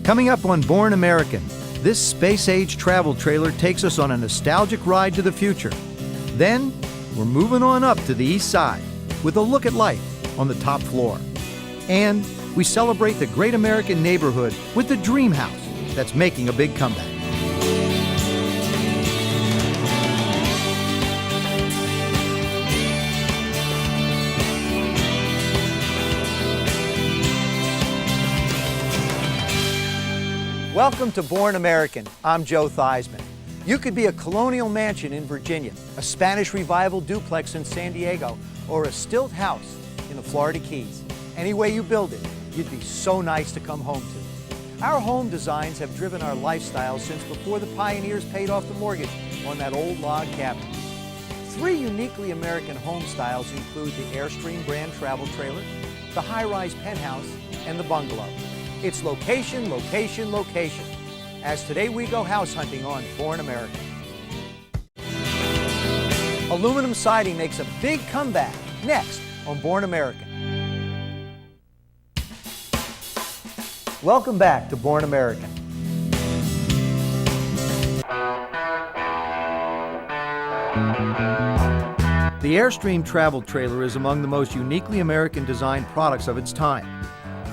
Coming up on Born American, this space-age travel trailer takes us on a nostalgic ride to the future. Then, we're moving on up to the east side with a look at life on the top floor. And we celebrate the great American neighborhood with the dream house that's making a big comeback. Welcome to Born American. I'm Joe Theismann. You could be a colonial mansion in Virginia, a Spanish Revival duplex in San Diego, or a stilt house in the Florida Keys. Any way you build it, you'd be so nice to come home to. Our home designs have driven our lifestyle since before the pioneers paid off the mortgage on that old log cabin. 3 uniquely American home styles include the Airstream brand travel trailer, the high-rise penthouse, and the bungalow. It's location, location, location. As today we go house hunting on Born American. Aluminum siding makes a big comeback next on Born American. Welcome back to Born American. The Airstream travel trailer is among the most uniquely American designed products of its time.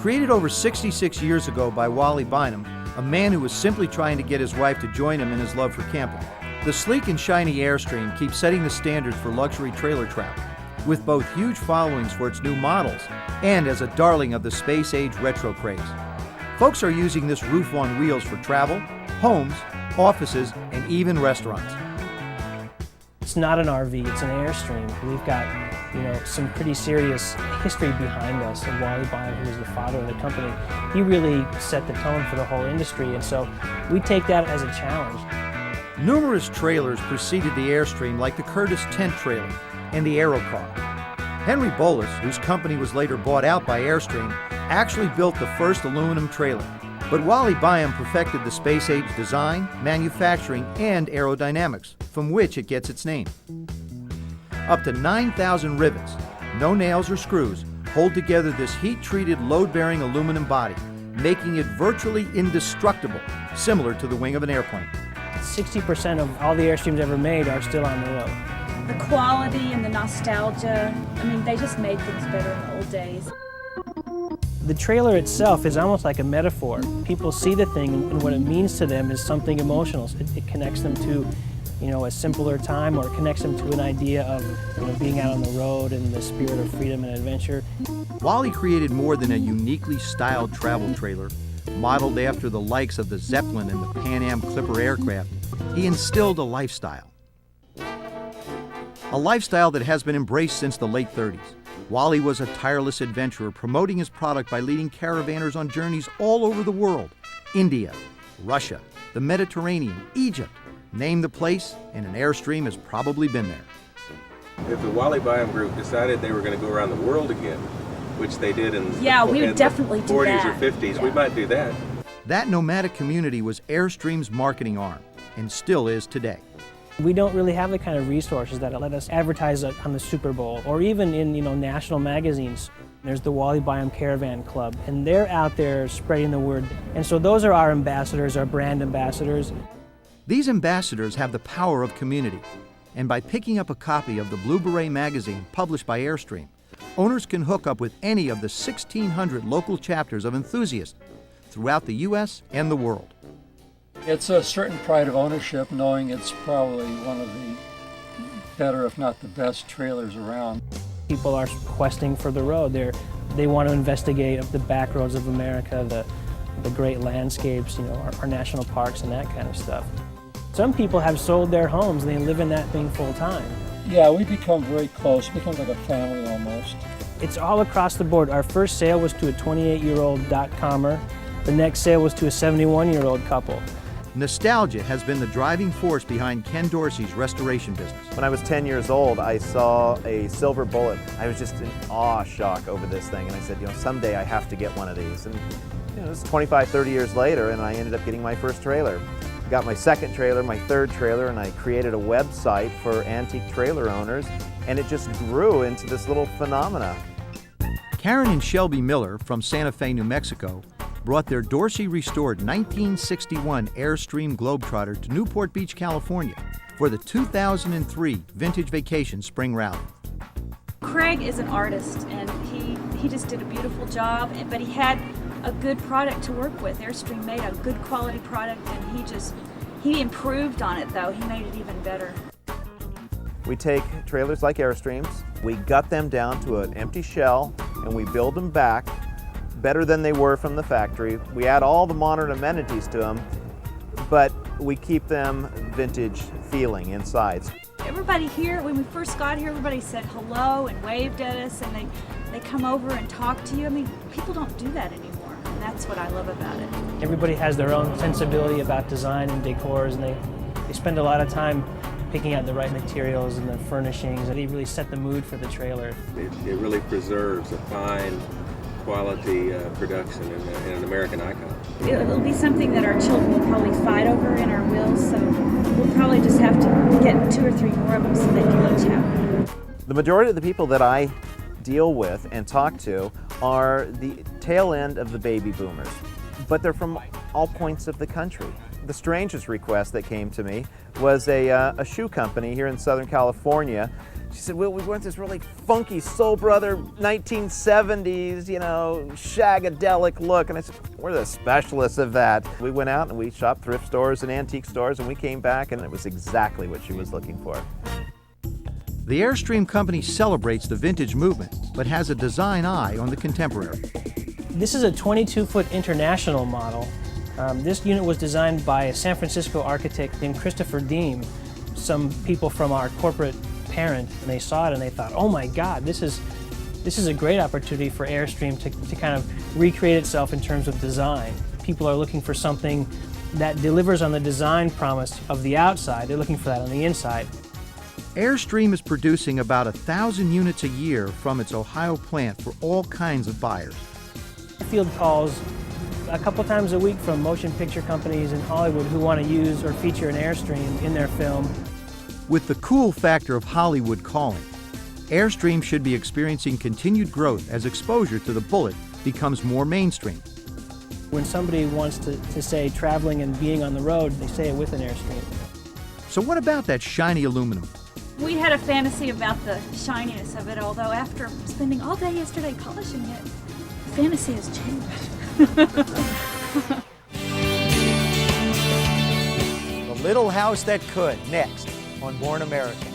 Created over 66 years ago by Wally Bynum, a man who was simply trying to get his wife to join him in his love for camping, the sleek and shiny Airstream keeps setting the standard for luxury trailer travel, with both huge followings for its new models and as a darling of the space-age retro craze. Folks are using this roof on wheels for travel, homes, offices, and even restaurants. It's not an RV, it's an Airstream. We've got, some pretty serious history behind us. And Wally Bynum, who was the father of the company, he really set the tone for the whole industry, and so we take that as a challenge. Numerous trailers preceded the Airstream, like the Curtis tent trailer and the Aerocar. Henry Bolus, whose company was later bought out by Airstream, actually built the first aluminum trailer. But Wally Bynum perfected the space-age design, manufacturing, and aerodynamics, from which it gets its name. Up to 9,000 rivets, no nails or screws, hold together this heat-treated, load-bearing aluminum body, making it virtually indestructible, similar to the wing of an airplane. 60% of all the Airstreams ever made are still on the road. The quality and the nostalgia, they just made things better in the old days. The trailer itself is almost like a metaphor. People see the thing, and what it means to them is something emotional. It connects them to, a simpler time, or it connects them to an idea of, being out on the road and the spirit of freedom and adventure. Wally created more than a uniquely styled travel trailer, modeled after the likes of the Zeppelin and the Pan Am Clipper aircraft. He instilled a lifestyle. A lifestyle that has been embraced since the late 30s. Wally was a tireless adventurer, promoting his product by leading caravanners on journeys all over the world. India, Russia, the Mediterranean, Egypt. Name the place, and an Airstream has probably been there. If the Wally Bynum group decided they were going to go around the world again, which they did in we would definitely the do 40s that. or 50s, we might do that. That nomadic community was Airstream's marketing arm, and still is today. We don't really have the kind of resources that let us advertise on the Super Bowl, or even in national magazines. There's the Wally Bynum Caravan Club, and they're out there spreading the word. And so those are our ambassadors, our brand ambassadors. These ambassadors have the power of community, and by picking up a copy of the Blue Beret magazine published by Airstream, owners can hook up with any of the 1,600 local chapters of enthusiasts throughout the U.S. and the world. It's a certain pride of ownership, knowing it's probably one of the better, if not the best, trailers around. People are questing for the road. They want to investigate the back roads of America, the great landscapes, our national parks and that kind of stuff. Some people have sold their homes and they live in that thing full time. Yeah, we become very close, become like a family almost. It's all across the board. Our first sale was to a 28-year-old dot-comer. The next sale was to a 71-year-old couple. Nostalgia has been the driving force behind Ken Dorsey's restoration business. When I was 10 years old, I saw a silver bullet. I was just in awe-shock over this thing, and I said, someday I have to get one of these. And this is 25, 30 years later, and I ended up getting my first trailer. I got my second trailer, my third trailer, and I created a website for antique trailer owners, and it just grew into this little phenomena. Karen and Shelby Miller from Santa Fe, New Mexico, brought their Dorsey restored 1961 Airstream Globetrotter to Newport Beach, California for the 2003 Vintage Vacation Spring Rally. Craig is an artist, and he just did a beautiful job, but he had a good product to work with. Airstream made a good quality product, and he improved on it though. He made it even better. We take trailers like Airstreams, we gut them down to an empty shell, and we build them back better than they were from the factory. We add all the modern amenities to them, but we keep them vintage feeling inside. Everybody here, when we first got here, everybody said hello and waved at us, and they come over and talk to you. I mean, people don't do that anymore, and that's what I love about it. Everybody has their own sensibility about design and decors, and they spend a lot of time picking out the right materials and the furnishings, and they really set the mood for the trailer. It really preserves a fine quality production and an American icon. It'll be something that our children will probably fight over in our wills, so we'll probably just have to get 2 or 3 more of them so they can each have one. The majority of the people that I deal with and talk to are the tail end of the baby boomers, but they're from all points of the country. The strangest request that came to me was a shoe company here in Southern California. She said, "Well, we want this really funky Soul Brother 1970s, shagadelic look." And I said, "We're the specialists of that." We went out and we shopped thrift stores and antique stores, and we came back and it was exactly what she was looking for. The Airstream company celebrates the vintage movement, but has a design eye on the contemporary. This is a 22-foot international model. This unit was designed by a San Francisco architect named Christopher Deem. Some people from our corporate parent, and they saw it and they thought, "Oh my God, this is a great opportunity for Airstream to kind of recreate itself in terms of design." People are looking for something that delivers on the design promise of the outside. They're looking for that on the inside. Airstream is producing about 1,000 units a year from its Ohio plant for all kinds of buyers. I field calls a couple times a week from motion picture companies in Hollywood who want to use or feature an Airstream in their film. With the cool factor of Hollywood calling, Airstream should be experiencing continued growth as exposure to the Bullet becomes more mainstream. When somebody wants to say traveling and being on the road, they say it with an Airstream. So what about that shiny aluminum? We had a fantasy about the shininess of it, although after spending all day yesterday polishing it, the fantasy has changed. The Little House That Could, next on Born American.